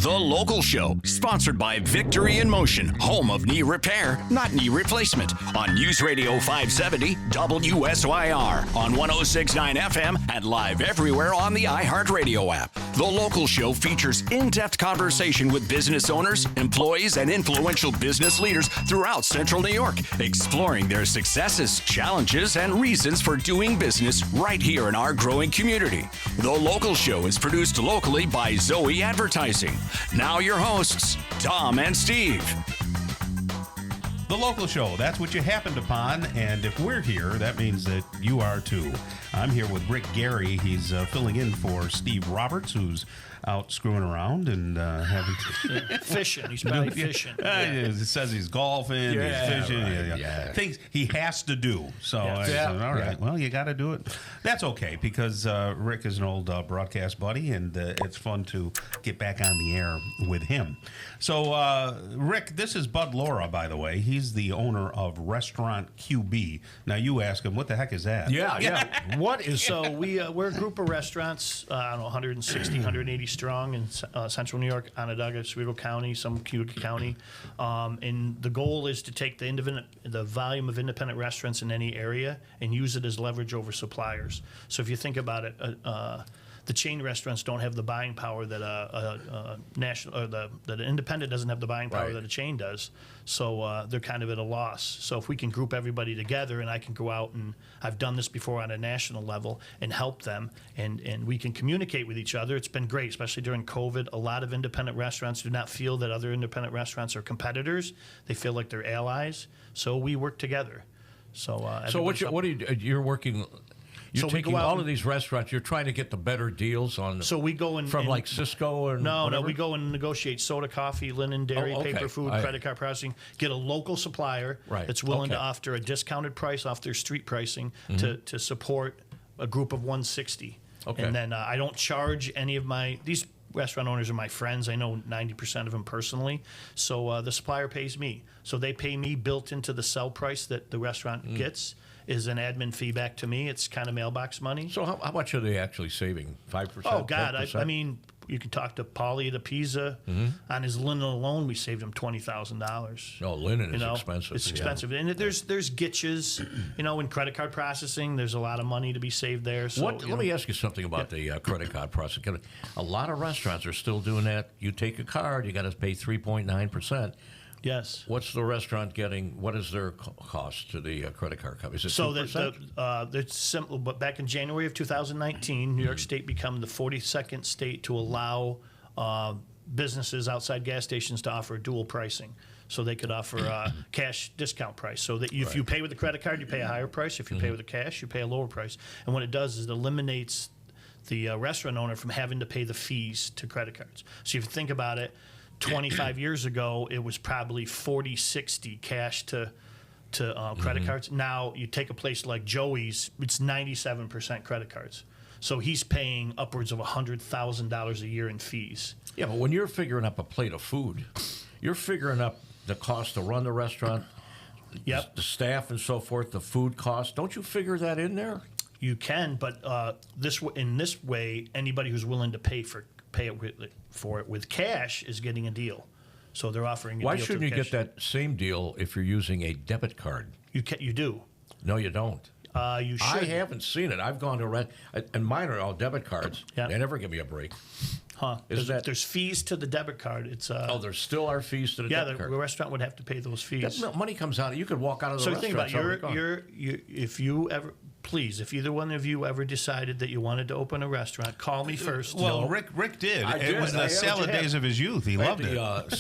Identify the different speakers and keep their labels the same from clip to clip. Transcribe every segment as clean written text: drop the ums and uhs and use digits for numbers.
Speaker 1: The Local Show, sponsored by Victory in Motion, home of knee repair, not knee replacement, on News Radio 570 WSYR, on 106.9 FM, and live everywhere on the iHeartRadio app. The Local Show features in-depth conversation with business owners, employees, and influential business leaders throughout Central New York, exploring their successes, challenges, and reasons for doing business right here in our growing community. The Local Show is produced locally by Zoe Advertising. Now your hosts, Tom and Steve.
Speaker 2: The Local Show, that's what you happened upon, and if we're here, that means that you are too. I'm here with Rick Gary. He's filling in for Steve Roberts, who's out screwing around and having
Speaker 3: fishing. He's probably fishing.
Speaker 2: It says he's golfing, he's fishing.
Speaker 3: Right.
Speaker 2: Things he has to do. So I said, all right, well, you got to do it. That's okay, because Rick is an old broadcast buddy, and it's fun to get back on the air with him. So, Rick, this is Bud Loura, by the way. He's the owner of Restaurant QB. Now, you ask him, what the heck is that?
Speaker 3: Yeah. What is so? We're a group of restaurants. I don't know, 160, 180 strong in Central New York, Onondaga, Syracuse County, some Cuyahoga County, and the goal is to take the volume of independent restaurants in any area and use it as leverage over suppliers. So if you think about it, the chain restaurants don't have the buying power that a national or that an independent doesn't have the buying power that a chain does. So they're kind of at a loss. So if we can group everybody together, and I can go out, and I've done this before on a national level, and help them, and we can communicate with each other. It's been great, especially during COVID. A lot of independent restaurants do not feel that other independent restaurants are competitors. They feel like they're allies. So we work together. So
Speaker 4: you're working. You're taking all of these restaurants. You're trying to get the better deals on.
Speaker 3: So we go in
Speaker 4: from like Cisco or
Speaker 3: no. We go and negotiate soda, coffee, linen, dairy, paper food, credit card processing. Get a local supplier that's willing to offer a discounted price off their street pricing to support a group of 160. Okay. And then I don't charge any of these restaurant owners are my friends. I know 90% of them personally. So the supplier pays me. So they pay me built into the sell price that the restaurant gets. Is an admin fee back to me. It's kind of mailbox money.
Speaker 4: So how much are they actually saving? 5%?
Speaker 3: Oh, God. I mean, you can talk to Paulie at Pisa. On his linen alone, we saved him $20,000.
Speaker 4: Oh, linen is expensive.
Speaker 3: It's expensive. And there's gitches, in credit card processing. There's a lot of money to be saved there. So,
Speaker 4: let me ask you something about the credit card processing. A lot of restaurants are still doing that. You take a card, you got to pay 3.9%.
Speaker 3: Yes.
Speaker 4: What's the restaurant getting? What is their cost to the credit card company? Is it 2%?
Speaker 3: It's simple. But back in January of 2019, New York State became the 42nd state to allow businesses outside gas stations to offer dual pricing. So they could offer a cash discount price. So that if you pay with a credit card, you pay a higher price. If you pay with a cash, you pay a lower price. And what it does is it eliminates the restaurant owner from having to pay the fees to credit cards. So if you think about it, 25 years ago, it was probably 40-60 cash to credit cards. Now, you take a place like Joey's, it's 97% credit cards. So he's paying upwards of $100,000 a year in fees.
Speaker 4: Yeah, but when you're figuring up a plate of food, you're figuring up the cost to run the restaurant, the staff and so forth, the food cost. Don't you figure that in there?
Speaker 3: You can, but in this way, anybody who's willing to pay it with cash is getting a deal. So they're offering a deal.
Speaker 4: Why shouldn't you get that same deal if you're using a debit card?
Speaker 3: You do.
Speaker 4: No, you don't.
Speaker 3: You should.
Speaker 4: I haven't seen it. I've gone to and mine are all debit cards.
Speaker 3: Yeah.
Speaker 4: They never give me a break.
Speaker 3: Huh. There's fees to the debit card. It's
Speaker 4: there still are fees to the debit card.
Speaker 3: Yeah, the restaurant would have to pay those fees.
Speaker 4: Money comes out. You could walk out of the restaurant.
Speaker 3: So think about if either one of you ever decided that you wanted to open a restaurant, call me first.
Speaker 2: Well, Rick did. It was the salad days of his youth. He loved it.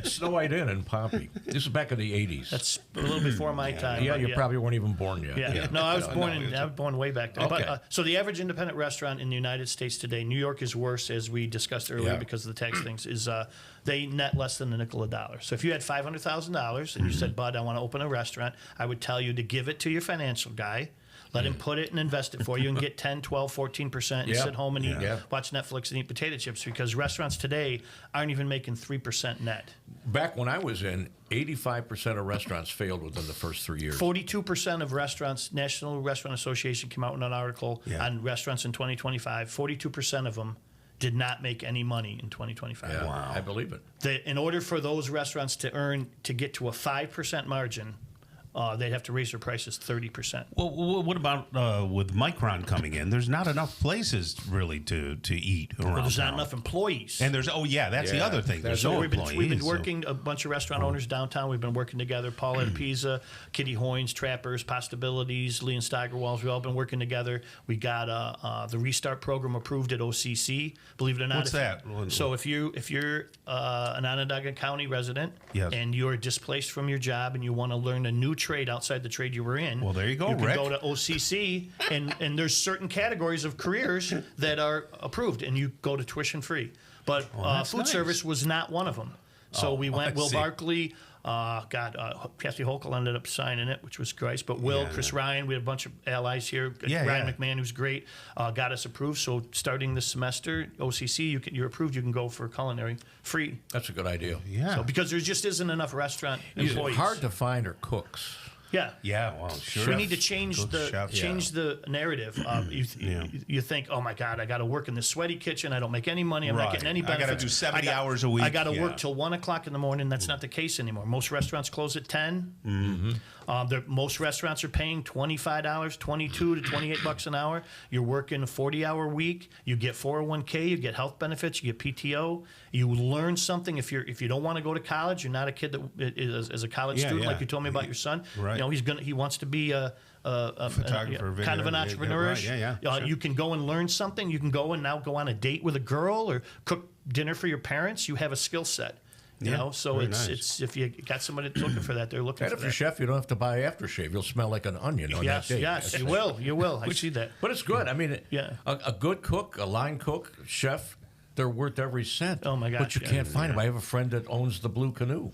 Speaker 4: Snow White Inn in Pompey. This is back in the 80s.
Speaker 3: That's a little before my time.
Speaker 4: Yeah, you probably weren't even born yet.
Speaker 3: Yeah. No, I was born way back there.
Speaker 4: Okay.
Speaker 3: But, so the average independent restaurant in the United States today, New York is worse, as we discussed earlier because of the tax things, is they net less than a nickel a dollar. So if you had $500,000 and you said, Bud, I want to open a restaurant, I would tell you to give it to your financial guy. Let him put it and invest it for you and get 10, 12, 14% and sit home and watch Netflix and eat potato chips, because restaurants today aren't even making 3% net.
Speaker 4: Back when I was in, 85% of restaurants failed within the first 3 years.
Speaker 3: 42% of restaurants, National Restaurant Association came out with an article on restaurants in 2025. 42% of them did not make any money in 2025.
Speaker 4: Yeah, wow. I believe it.
Speaker 3: In order for those restaurants to get to a 5% margin, they'd have to raise their prices 30%.
Speaker 2: Well, what about with Micron coming in? There's not enough places really to eat around.
Speaker 3: Well, there's not
Speaker 2: town.
Speaker 3: enough employees.
Speaker 2: And there's that's the other thing. There's no employees.
Speaker 3: We've been working, a bunch of restaurant owners downtown. We've been working together. Paul at Pizza, Kitty Hoynes, Trappers, Postabilities, Lee and Steigerwalls. We've all been working together. We got the Restart program approved at OCC. Believe it or not.
Speaker 2: What's that?
Speaker 3: So if you're an Onondaga County resident and you're displaced from your job and you want to learn a new trade outside the trade you were in,
Speaker 2: well, there you go,
Speaker 3: you can
Speaker 2: Rick.
Speaker 3: go to OCC and there's certain categories of careers that are approved, and you go to tuition free. But food service was not one of them. So we went. Will Barkley, Kathy Hochul ended up signing it, which was Grice. But Chris Ryan, we had a bunch of allies here. Ryan McMahon, who's great, got us approved. So starting this semester, OCC, you're approved. You can go for culinary free.
Speaker 4: That's a good idea.
Speaker 3: Yeah. So, because there just isn't enough restaurant employees.
Speaker 4: Hard to find are cooks.
Speaker 3: Yeah.
Speaker 2: Yeah, well, sure.
Speaker 3: We need to change the narrative. You think, oh my God, I got to work in this sweaty kitchen. I don't make any money. I'm not getting any benefits.
Speaker 2: I got to do 70 hours a week.
Speaker 3: I got to work till 1 o'clock in the morning. That's not the case anymore. Most restaurants close at 10. Mm-hmm. Most restaurants are paying $25, $22 to $28 an hour. You're working a 40-hour week. You get 401k. You get health benefits. You get PTO. You learn something. If you don't want to go to college, you're not a kid that is a college student like you told me about your son.
Speaker 2: Right.
Speaker 3: He wants to be a photographer, kind of an entrepreneur. You can go and learn something. You can go on a date with a girl or cook dinner for your parents. You have a skill set. You know, so it's if you got somebody that's looking for that, they're looking for that.
Speaker 4: And if you're a chef, you don't have to buy aftershave. You'll smell like an onion on that date.
Speaker 3: Yes, you will. You will. I see that.
Speaker 4: But it's good. I mean, a good cook, a line cook, chef, they're worth every cent.
Speaker 3: Oh, my gosh.
Speaker 4: But you can't find them. I have a friend that owns the Blue Canoe.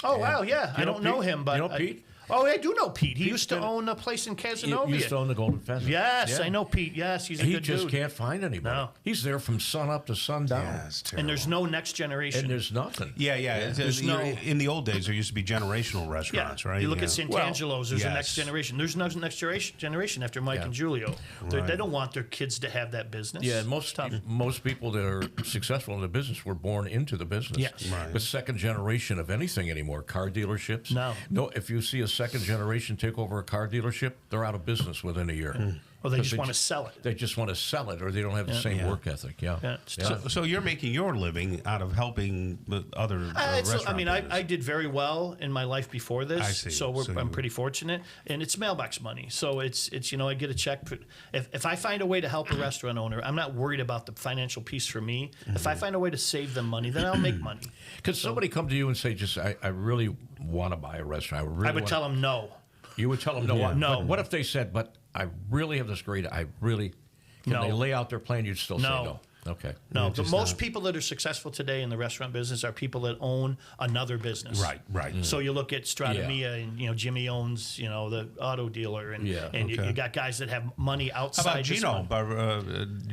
Speaker 3: Oh, wow, yeah. I don't know him, but...
Speaker 4: You know Pete?
Speaker 3: I do know Pete. He used to own a place in Casanova.
Speaker 4: He used to own the Golden Pheasant.
Speaker 3: Yes, I know Pete. Yes, he's a good dude.
Speaker 4: He just can't find anybody.
Speaker 3: No.
Speaker 4: He's there from sun up to sundown.
Speaker 2: Yeah, it's terrible.
Speaker 3: And there's no next generation.
Speaker 4: And there's nothing.
Speaker 2: In the old days, there used to be generational restaurants, right?
Speaker 3: You look at Santangelo's, there's a next generation. There's no next generation after Mike and Julio. They don't want their kids to have that business.
Speaker 4: Yeah, most people that are successful in the business were born into the business.
Speaker 3: Yes.
Speaker 2: Right.
Speaker 4: The second generation of anything anymore. Car dealerships. No, if you see a second generation take over a car dealership, they're out of business within a year.
Speaker 3: Well, they just want to sell it.
Speaker 4: They just want to sell it, or they don't have the same work ethic.
Speaker 2: So you're making your living out of helping other restaurants.
Speaker 3: I did very well in my life before this.
Speaker 2: I see.
Speaker 3: So I'm pretty fortunate, and it's mailbox money. So it's I get a check. If I find a way to help a restaurant owner, I'm not worried about the financial piece for me. If I find a way to save them money, then I'll make money.
Speaker 4: Could somebody come to you and say, I really want to buy a restaurant. I
Speaker 3: would tell them no.
Speaker 4: You would tell them no.
Speaker 3: Yeah, no.
Speaker 4: But what if they said, but I really have this great, can they lay out their plan, you'd still say no? Okay.
Speaker 3: No, but most people that are successful today in the restaurant business are people that own another business.
Speaker 2: Right.
Speaker 3: So you look at Stratamia, and Jimmy owns the auto dealer, and you got guys that have money outside.
Speaker 2: How about Gino?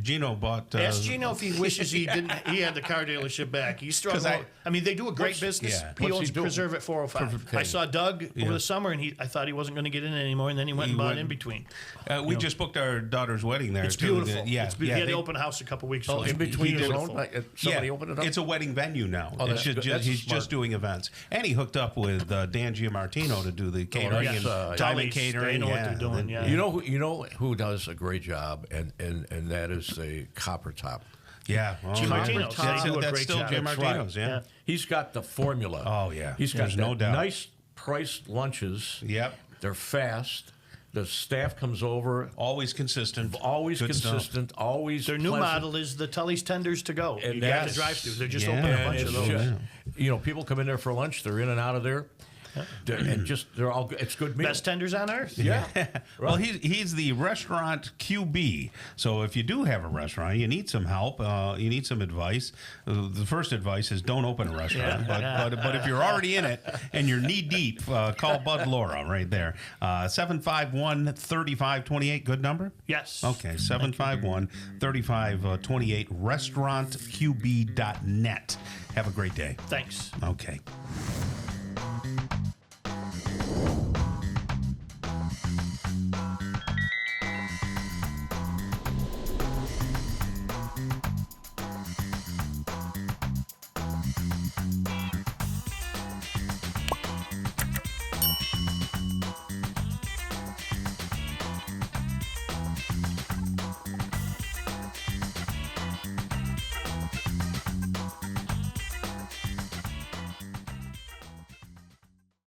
Speaker 2: Gino bought.
Speaker 3: Ask Gino if he wishes he didn't. He had the car dealership back. He struggled. They do a great business.
Speaker 2: Yeah.
Speaker 3: He owns Preserve at 405. I saw Doug over the summer, and I thought he wasn't going to get in anymore, and then he went and bought in between.
Speaker 2: We just booked our daughter's wedding there.
Speaker 3: It's beautiful. He had the open house a couple weeks ago.
Speaker 4: In between his own, somebody opened it up?
Speaker 2: It's a wedding venue now.
Speaker 4: Oh,
Speaker 2: he's just doing events. And he hooked up with Dan Giamartino to do the catering and Diamond Catering.
Speaker 3: They know what they're doing,
Speaker 4: You know who does a great job, and that is the Copper Top.
Speaker 2: Yeah.
Speaker 3: Giamartino's.
Speaker 2: That's still Giamartino's, yeah.
Speaker 4: He's got the formula.
Speaker 2: Oh, yeah.
Speaker 4: He's got
Speaker 2: There's no doubt.
Speaker 4: Nice priced lunches.
Speaker 2: Yep.
Speaker 4: They're fast. The staff comes over.
Speaker 2: Always consistent.
Speaker 4: Always
Speaker 2: Good
Speaker 4: consistent.
Speaker 2: Stuff.
Speaker 4: Always
Speaker 3: Their new
Speaker 4: pleasant.
Speaker 3: model is the Tully's Tenders to go.
Speaker 4: And
Speaker 3: you got the drive-through. They're just opening a bunch of those.
Speaker 4: People come in there for lunch. They're in and out of there. And they're all good. It's good meal.
Speaker 3: Best tenders on earth.
Speaker 4: Yeah.
Speaker 2: Well, he's the restaurant QB. So if you do have a restaurant, you need some help. You need some advice. The first advice is don't open a restaurant. But if you're already in it and you're knee deep, call Bud Loura right there. 751-3528. Good number?
Speaker 3: Yes.
Speaker 2: Okay. 751-3528. Restaurantqb.net. Have a great day.
Speaker 3: Thanks.
Speaker 2: Okay.